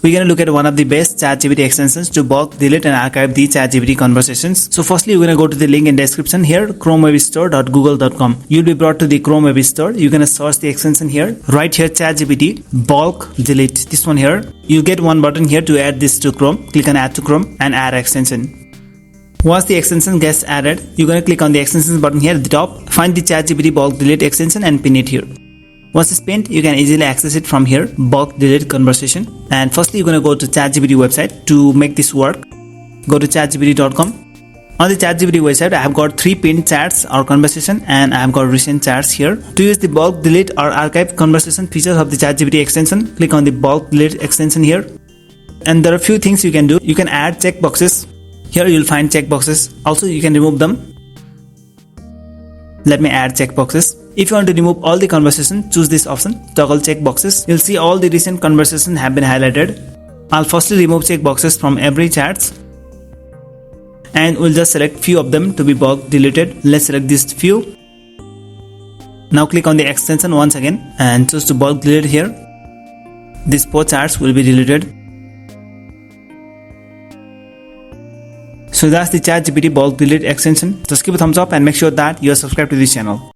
We're going to look at one of the best ChatGPT extensions to bulk delete and archive the ChatGPT conversations. So firstly, we're going to go to the link in description here, chromewebstore.google.com. You'll be brought to the Chrome Web Store. You're going to search the extension here. Right here, ChatGPT bulk delete. This one here. You'll get one button here to add this to Chrome. Click on add to Chrome and add extension. Once the extension gets added, you're going to click on the extensions button here at the top. Find the ChatGPT bulk delete extension and pin it here. Once it's pinned, you can easily access it from here, bulk delete conversation. And firstly, you're going to go to ChatGPT website to make this work. Go to chatgpt.com. On the ChatGPT website, I have got 3 pinned chats or conversation and I have got recent chats here. To use the bulk delete or archive conversation features of the ChatGPT extension, click on the bulk delete extension here. And there are a few things you can do. You can add checkboxes. Here you'll find checkboxes. Also, you can remove them. Let me add checkboxes. If you want to remove all the conversation, choose this option, toggle checkboxes. You'll see all the recent conversations have been highlighted. I'll firstly remove checkboxes from every chat. And we'll just select few of them to be bulk deleted. Let's select these few. Now click on the extension once again and choose to bulk delete here. These 4 chats will be deleted. So that's the ChatGPT bulk delete extension. Just give a thumbs up and make sure that you are subscribed to this channel.